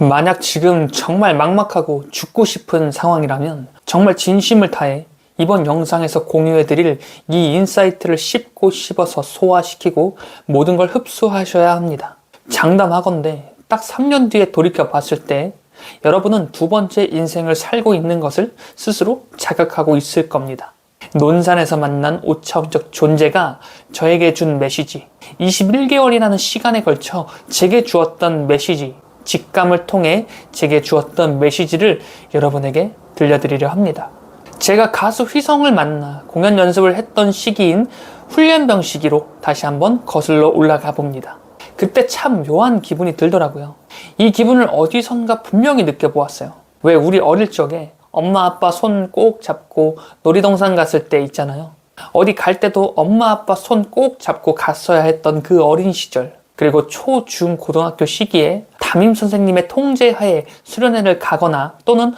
만약 지금 정말 막막하고 죽고 싶은 상황이라면 정말 진심을 다해 이번 영상에서 공유해드릴 이 인사이트를 씹고 씹어서 소화시키고 모든 걸 흡수하셔야 합니다. 장담하건대 딱 3년 뒤에 돌이켜 봤을 때 여러분은 두 번째 인생을 살고 있는 것을 스스로 자각하고 있을 겁니다. 논산에서 만난 오차원적 존재가 저에게 준 메시지, 21개월이라는 시간에 걸쳐 제게 주었던 메시지, 직감을 통해 제게 주었던 메시지를 여러분에게 들려드리려 합니다. 제가 가수 휘성을 만나 공연 연습을 했던 시기인 훈련병 시기로 다시 한번 거슬러 올라가 봅니다. 그때 참 묘한 기분이 들더라고요. 이 기분을 어디선가 분명히 느껴보았어요. 왜 우리 어릴 적에 엄마 아빠 손 꼭 잡고 놀이동산 갔을 때 있잖아요. 어디 갈 때도 엄마 아빠 손 꼭 잡고 갔어야 했던 그 어린 시절, 그리고 초, 중, 고등학교 시기에 담임 선생님의 통제하에 수련회를 가거나 또는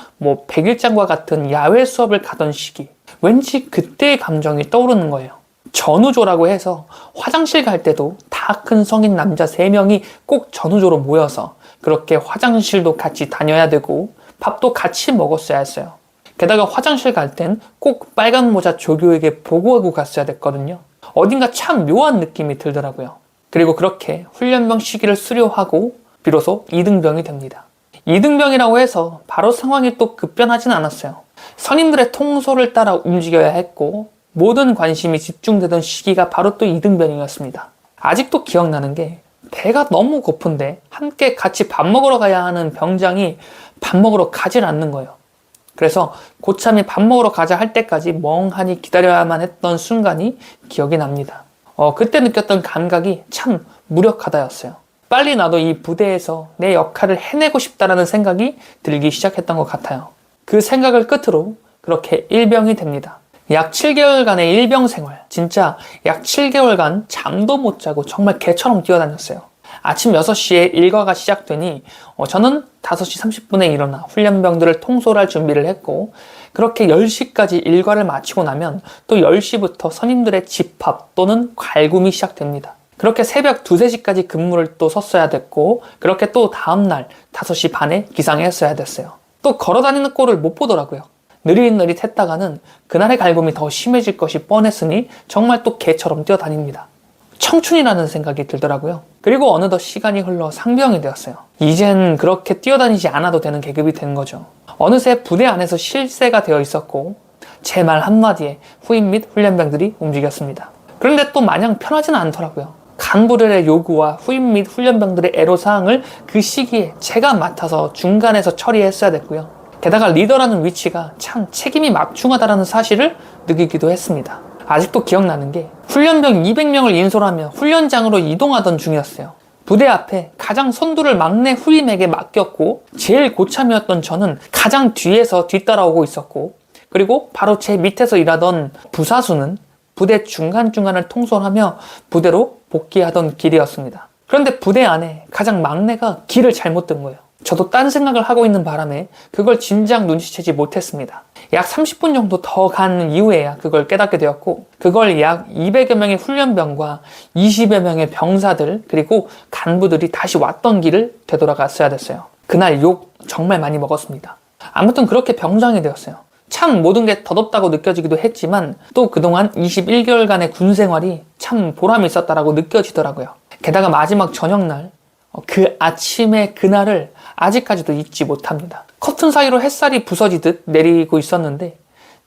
백일장과 같은 야외 수업을 가던 시기, 왠지 그때의 감정이 떠오르는 거예요. 전우조라고 해서 화장실 갈 때도 다 큰 성인 남자 3명이 꼭 전우조로 모여서 그렇게 화장실도 같이 다녀야 되고 밥도 같이 먹었어야 했어요. 게다가 화장실 갈 땐 꼭 빨간 모자 조교에게 보고하고 갔어야 됐거든요. 어딘가 참 묘한 느낌이 들더라고요. 그리고 그렇게 훈련병 시기를 수료하고 비로소 2등병이 됩니다. 2등병이라고 해서 바로 상황이 또 급변하진 않았어요. 선임들의 통솔을 따라 움직여야 했고 모든 관심이 집중되던 시기가 바로 또 2등병이었습니다. 아직도 기억나는 게 배가 너무 고픈데 함께 같이 밥 먹으러 가야 하는 병장이 밥 먹으러 가질 않는 거예요. 그래서 고참이 밥 먹으러 가자 할 때까지 멍하니 기다려야만 했던 순간이 기억이 납니다. 그때 느꼈던 감각이 참 무력하다였어요. 빨리 나도 이 부대에서 내 역할을 해내고 싶다라는 생각이 들기 시작했던 것 같아요. 그 생각을 끝으로 그렇게 일병이 됩니다. 약 7개월간의 일병 생활, 진짜 약 7개월간 잠도 못 자고 정말 개처럼 뛰어다녔어요. 아침 6시에 일과가 시작되니 저는 5시 30분에 일어나 훈련병들을 통솔할 준비를 했고, 그렇게 10시까지 일과를 마치고 나면 또 10시부터 선임들의 집합 또는 갈굼이 시작됩니다. 그렇게 새벽 2, 3시까지 근무를 또 섰어야 됐고, 그렇게 또 다음날 5시 반에 기상했어야 됐어요. 또 걸어다니는 꼴을 못 보더라고요. 느릿느릿했다가는 그날의 갈굼이 더 심해질 것이 뻔했으니 정말 또 개처럼 뛰어다닙니다. 청춘이라는 생각이 들더라고요. 그리고 어느덧 시간이 흘러 상병이 되었어요. 이젠 그렇게 뛰어다니지 않아도 되는 계급이 된 거죠. 어느새 부대 안에서 실세가 되어 있었고 제 말 한마디에 후임 및 훈련병들이 움직였습니다. 그런데 또 마냥 편하지는 않더라고요. 간부들의 요구와 후임 및 훈련병들의 애로사항을 그 시기에 제가 맡아서 중간에서 처리했어야 됐고요. 게다가 리더라는 위치가 참 책임이 막중하다는 사실을 느끼기도 했습니다. 아직도 기억나는 게 훈련병 200명을 인솔하며 훈련장으로 이동하던 중이었어요. 부대 앞에 가장 선두를 막내 후임에게 맡겼고 제일 고참이었던 저는 가장 뒤에서 뒤따라오고 있었고, 그리고 바로 제 밑에서 일하던 부사수는 부대 중간중간을 통솔하며 부대로 복귀하던 길이었습니다. 그런데 부대 안에 가장 막내가 길을 잘못 든 거예요. 저도 딴 생각을 하고 있는 바람에 그걸 진작 눈치채지 못했습니다. 약 30분 정도 더 간 이후에야 그걸 깨닫게 되었고, 그걸 약 200여 명의 훈련병과 20여 명의 병사들 그리고 간부들이 다시 왔던 길을 되돌아갔어야 됐어요. 그날 욕 정말 많이 먹었습니다. 아무튼 그렇게 병장이 되었어요. 참 모든 게 덧없다고 느껴지기도 했지만 또 그동안 21개월간의 군 생활이 참 보람이 있었다라고 느껴지더라고요. 게다가 마지막 저녁날 그 아침의 그날을 아직까지도 잊지 못합니다. 커튼 사이로 햇살이 부서지듯 내리고 있었는데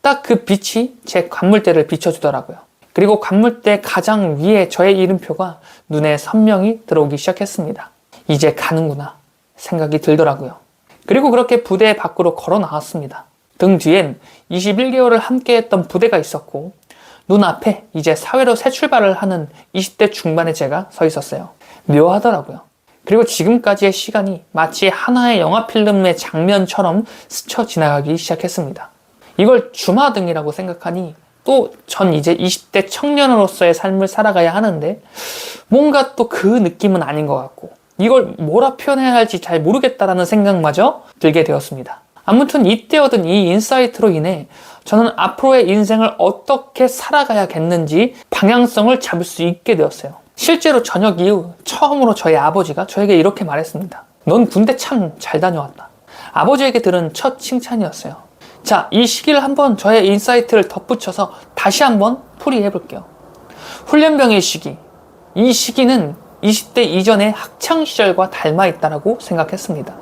딱 그 빛이 제 관물대를 비춰주더라고요. 그리고 관물대 가장 위에 저의 이름표가 눈에 선명히 들어오기 시작했습니다. 이제 가는구나 생각이 들더라고요. 그리고 그렇게 부대 밖으로 걸어 나왔습니다. 등 뒤엔 21개월을 함께했던 부대가 있었고 눈앞에 이제 사회로 새 출발을 하는 20대 중반의 제가 서 있었어요. 묘하더라고요. 그리고 지금까지의 시간이 마치 하나의 영화 필름의 장면처럼 스쳐 지나가기 시작했습니다. 이걸 주마등이라고 생각하니 또 전 이제 20대 청년으로서의 삶을 살아가야 하는데 뭔가 또 그 느낌은 아닌 것 같고 이걸 뭐라 표현해야 할지 잘 모르겠다라는 생각마저 들게 되었습니다. 아무튼 이때 얻은 이 인사이트로 인해 저는 앞으로의 인생을 어떻게 살아가야겠는지 방향성을 잡을 수 있게 되었어요. 실제로 저녁 이후 처음으로 저희 아버지가 저에게 이렇게 말했습니다. 넌 군대 참 잘 다녀왔다. 아버지에게 들은 첫 칭찬이었어요. 자, 이 시기를 한번 저의 인사이트를 덧붙여서 다시 한번 풀이해 볼게요. 훈련병의 시기. 이 시기는 20대 이전의 학창시절과 닮아있다라고 생각했습니다.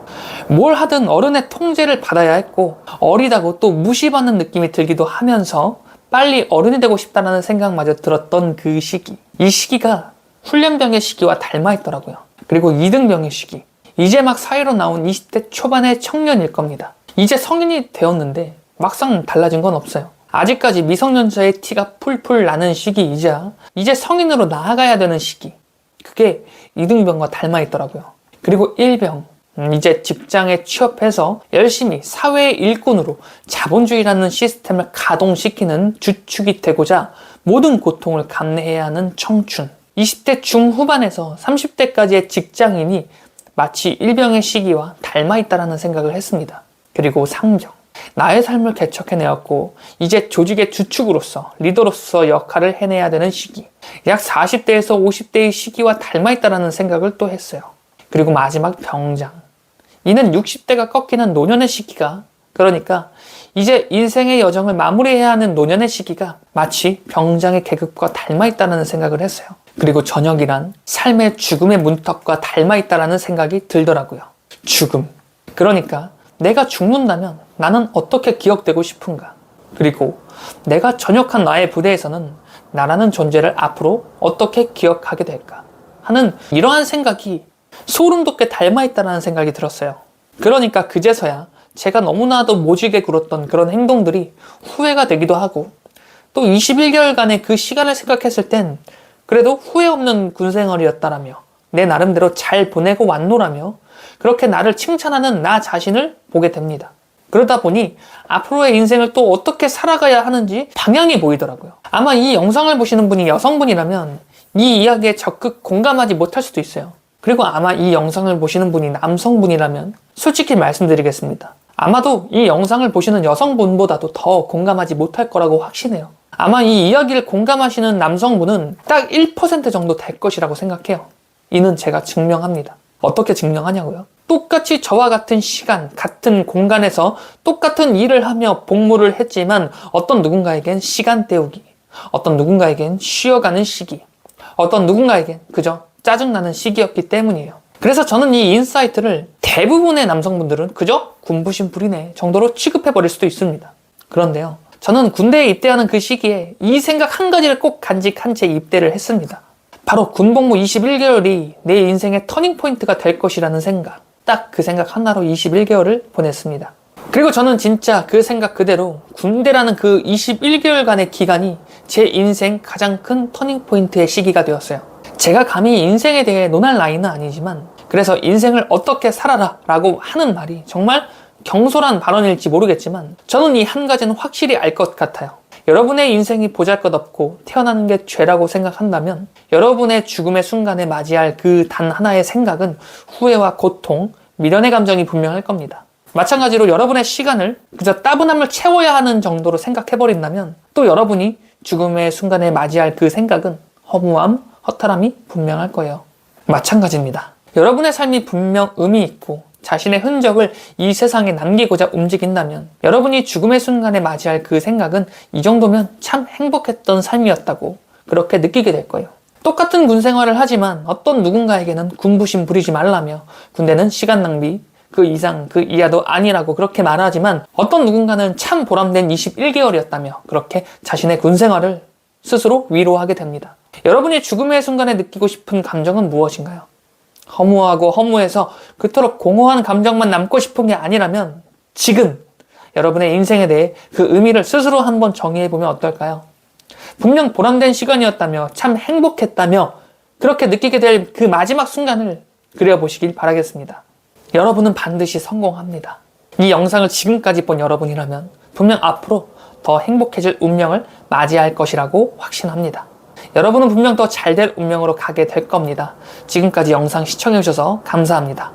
뭘 하든 어른의 통제를 받아야 했고 어리다고 또 무시받는 느낌이 들기도 하면서 빨리 어른이 되고 싶다는 생각마저 들었던 그 시기. 이 시기가 훈련병의 시기와 닮아있더라고요. 그리고 이등병의 시기. 이제 막 사회로 나온 20대 초반의 청년일 겁니다. 이제 성인이 되었는데 막상 달라진 건 없어요. 아직까지 미성년자의 티가 풀풀 나는 시기이자 이제 성인으로 나아가야 되는 시기. 그게 이등병과 닮아있더라고요. 그리고 일병. 이제 직장에 취업해서 열심히 사회의 일꾼으로 자본주의라는 시스템을 가동시키는 주축이 되고자 모든 고통을 감내해야 하는 청춘. 20대 중후반에서 30대까지의 직장인이 마치 일병의 시기와 닮아있다라는 생각을 했습니다. 그리고 상병. 나의 삶을 개척해내었고 이제 조직의 주축으로서 리더로서 역할을 해내야 되는 시기. 약 40대에서 50대의 시기와 닮아있다라는 생각을 또 했어요. 그리고 마지막 병장. 이는 60대가 꺾이는 노년의 시기가, 그러니까 이제 인생의 여정을 마무리해야 하는 노년의 시기가 마치 병장의 계급과 닮아있다는 생각을 했어요. 그리고 저녁이란 삶의 죽음의 문턱과 닮아있다는 생각이 들더라고요. 죽음. 그러니까 내가 죽는다면 나는 어떻게 기억되고 싶은가? 그리고 내가 전역한 나의 부대에서는 나라는 존재를 앞으로 어떻게 기억하게 될까? 하는 이러한 생각이 소름 돋게 닮아있다는 생각이 들었어요. 그러니까 그제서야 제가 너무나도 모질게 굴었던 그런 행동들이 후회가 되기도 하고 또 21개월간의 그 시간을 생각했을 땐 그래도 후회 없는 군생활이었다라며 내 나름대로 잘 보내고 왔노라며 그렇게 나를 칭찬하는 나 자신을 보게 됩니다. 그러다 보니 앞으로의 인생을 또 어떻게 살아가야 하는지 방향이 보이더라고요. 아마 이 영상을 보시는 분이 여성분이라면 이 이야기에 적극 공감하지 못할 수도 있어요. 그리고 아마 이 영상을 보시는 분이 남성분이라면 솔직히 말씀드리겠습니다. 아마도 이 영상을 보시는 여성분보다도 더 공감하지 못할 거라고 확신해요. 아마 이 이야기를 공감하시는 남성분은 딱 1% 정도 될 것이라고 생각해요. 이는 제가 증명합니다. 어떻게 증명하냐고요? 똑같이 저와 같은 시간, 같은 공간에서 똑같은 일을 하며 복무를 했지만 어떤 누군가에겐 시간 때우기, 어떤 누군가에겐 쉬어가는 시기, 어떤 누군가에겐 그저 짜증나는 시기였기 때문이에요. 그래서 저는 이 인사이트를 대부분의 남성분들은 그저 군부심 부리네 정도로 취급해버릴 수도 있습니다. 그런데요, 저는 군대에 입대하는 그 시기에 이 생각 한 가지를 꼭 간직한 채 입대를 했습니다. 바로 군복무 21개월이 내 인생의 터닝포인트가 될 것이라는 생각. 딱 그 생각 하나로 21개월을 보냈습니다. 그리고 저는 진짜 그 생각 그대로 군대라는 그 21개월간의 기간이 제 인생 가장 큰 터닝포인트의 시기가 되었어요. 제가 감히 인생에 대해 논할 나이는 아니지만 그래서 인생을 어떻게 살아라 라고 하는 말이 정말 경솔한 발언일지 모르겠지만 저는 이 한 가지는 확실히 알 것 같아요. 여러분의 인생이 보잘것없고 태어나는 게 죄라고 생각한다면 여러분의 죽음의 순간에 맞이할 그 단 하나의 생각은 후회와 고통, 미련의 감정이 분명할 겁니다. 마찬가지로 여러분의 시간을 그저 따분함을 채워야 하는 정도로 생각해버린다면 또 여러분이 죽음의 순간에 맞이할 그 생각은 허무함, 허탈함이 분명할 거예요. 마찬가지입니다. 여러분의 삶이 분명 의미 있고 자신의 흔적을 이 세상에 남기고자 움직인다면 여러분이 죽음의 순간에 맞이할 그 생각은 이 정도면 참 행복했던 삶이었다고 그렇게 느끼게 될 거예요. 똑같은 군 생활을 하지만 어떤 누군가에게는 군부심 부리지 말라며 군대는 시간 낭비, 그 이상 그 이하도 아니라고 그렇게 말하지만 어떤 누군가는 참 보람된 21개월이었다며 그렇게 자신의 군 생활을 스스로 위로하게 됩니다. 여러분이 죽음의 순간에 느끼고 싶은 감정은 무엇인가요? 허무하고 허무해서 그토록 공허한 감정만 남고 싶은 게 아니라면 지금 여러분의 인생에 대해 그 의미를 스스로 한번 정의해보면 어떨까요? 분명 보람된 시간이었다며 참 행복했다며 그렇게 느끼게 될 그 마지막 순간을 그려보시길 바라겠습니다. 여러분은 반드시 성공합니다. 이 영상을 지금까지 본 여러분이라면 분명 앞으로 더 행복해질 운명을 맞이할 것이라고 확신합니다. 여러분은 분명 더 잘 될 운명으로 가게 될 겁니다. 지금까지 영상 시청해주셔서 감사합니다.